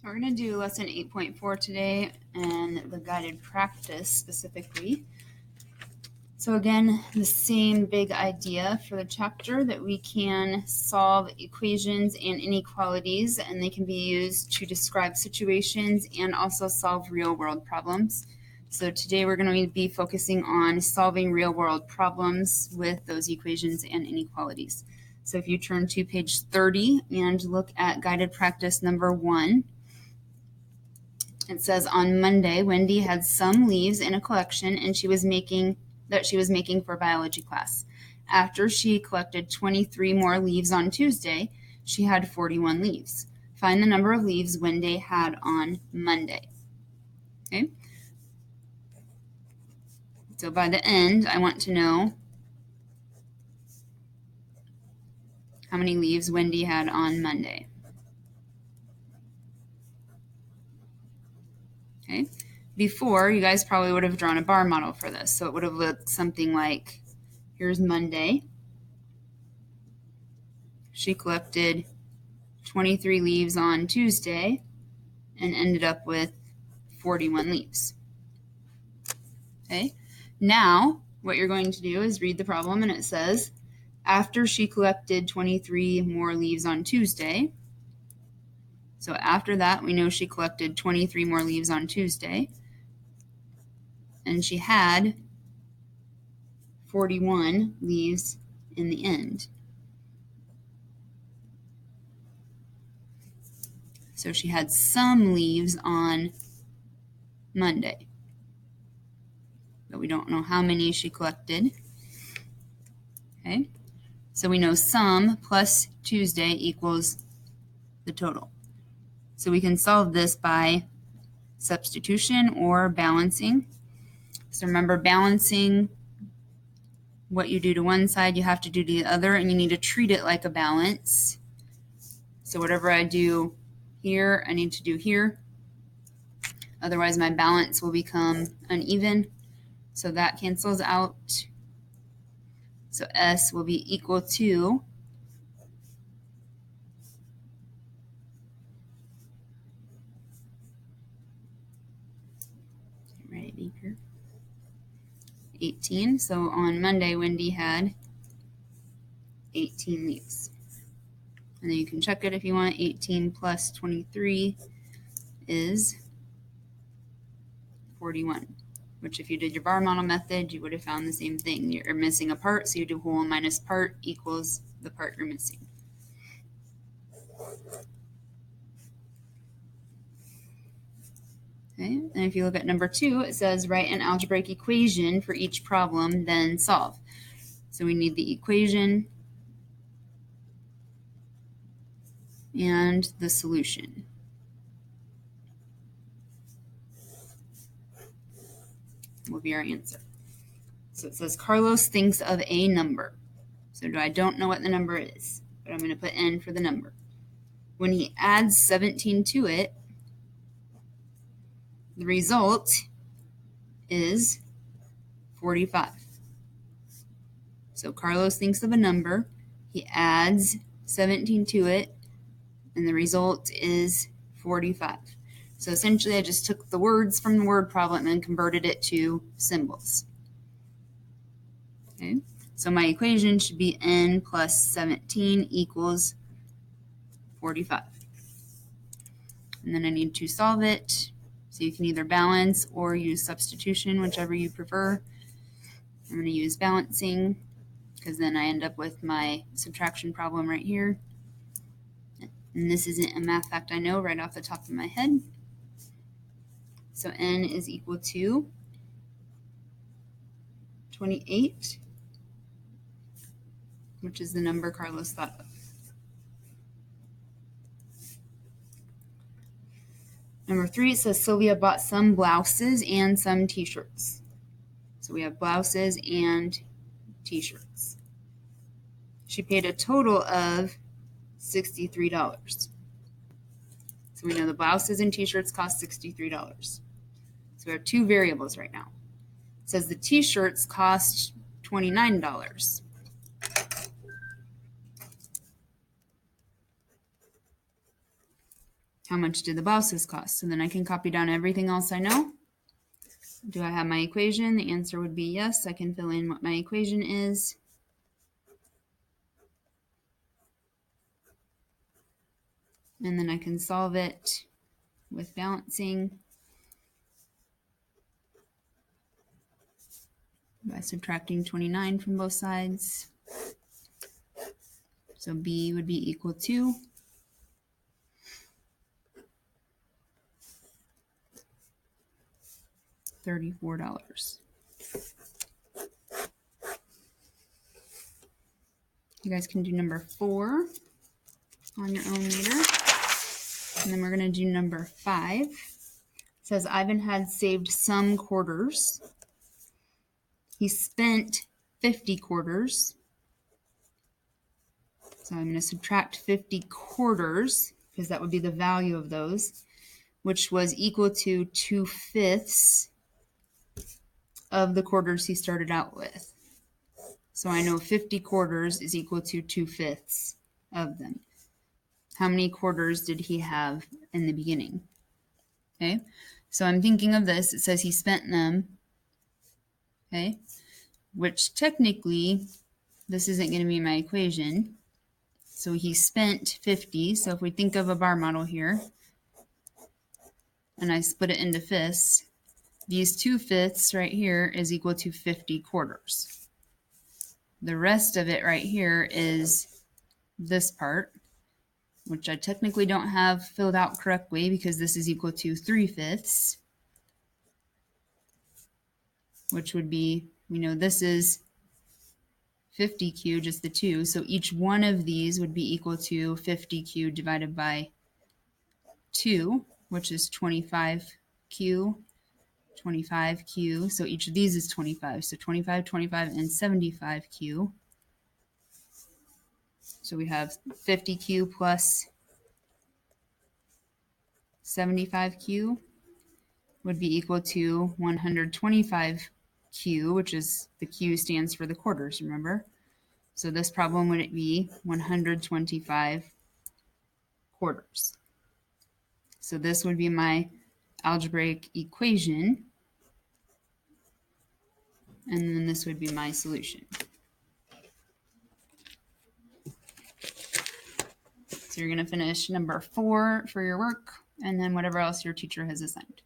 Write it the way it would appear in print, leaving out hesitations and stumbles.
We're going to do lesson 8.4 today and the guided practice specifically. So again, the same big idea for the chapter that we can solve equations and inequalities, and they can be used to describe situations and also solve real-world problems. So today we're going to be focusing on solving real-world problems with those equations and inequalities. So if you turn to page 30 and look at guided practice number 1, it says on Monday, Wendy had some leaves in a collection and she was making for biology class. After she collected 23 more leaves on Tuesday, she had 41 leaves. Find the number of leaves Wendy had on Monday. Okay. So by the end, I want to know how many leaves Wendy had on Monday. Okay. Before, you guys probably would have drawn a bar model for this. So it would have looked something like, here's Monday. She collected 23 leaves on Tuesday and ended up with 41 leaves. Okay. Now, what you're going to do is read the problem, and it says, after she collected 23 more leaves on Tuesday, so after that, we know she collected 23 more leaves on Tuesday, and she had 41 leaves in the end. So she had some leaves on Monday, but we don't know how many she collected. Okay, so we know some plus Tuesday equals the total. So we can solve this by substitution or balancing. So remember, balancing, what you do to one side, you have to do to the other, and you need to treat it like a balance. So whatever I do here, I need to do here. Otherwise, my balance will become uneven. So that cancels out. So S will be equal to write it here, 18. So on Monday, Wendy had 18 leaves. And then you can check it if you want. 18 plus 23 is 41, which if you did your bar model method, you would have found the same thing. You're missing a part, so you do whole minus part equals the part you're missing. Okay, and if you look at number 2, it says write an algebraic equation for each problem, then solve. So we need the equation and the solution. Will be our answer. So it says Carlos thinks of a number. So I don't know what the number is, but I'm going to put N for the number. When he adds 17 to it, the result is 45. So Carlos thinks of a number, he adds 17 to it, and the result is 45. So essentially, I just took the words from the word problem and converted it to symbols. Okay, so my equation should be N plus 17 equals 45. And then I need to solve it. So you can either balance or use substitution, whichever you prefer. I'm going to use balancing because then I end up with my subtraction problem right here. And this isn't a math fact I know right off the top of my head. So N is equal to 28, which is the number Carlos thought of. Number 3, it says Sylvia bought some blouses and some t-shirts. So we have blouses and t-shirts. She paid a total of $63. So we know the blouses and t-shirts cost $63. So we have 2 variables right now. It says the t-shirts cost $29. How much did the blouses cost? So then I can copy down everything else I know. Do I have my equation? The answer would be yes. I can fill in what my equation is. And then I can solve it with balancing by subtracting 29 from both sides. So B would be equal to $34. You guys can do number 4 on your own later. And then we're going to do number 5. It says Ivan had saved some quarters. He spent 50 quarters. So I'm going to subtract 50 quarters because that would be the value of those, which was equal to 2/5 of the quarters he started out with. So I know 50 quarters is equal to 2/5 of them. How many quarters did he have in the beginning? Okay, so I'm thinking of this. It says he spent them, okay, which technically this isn't going to be my equation. So he spent 50. So if we think of a bar model here, and I split it into fifths, these 2/5 right here is equal to 50 quarters. The rest of it right here is this part, which I technically don't have filled out correctly because this is equal to 3/5, which would be, we know this is 50Q, just the 2. So each one of these would be equal to 50Q divided by 2, which is 25Q, 25Q. So each of these is 25. So 25, 25, and 75Q. So we have 50Q plus 75Q would be equal to 125Q, which is the Q stands for the quarters, remember? So this problem would be 125 quarters. So this would be my algebraic equation, and then this would be my solution. So you're going to finish number 4 for your work, and then whatever else your teacher has assigned.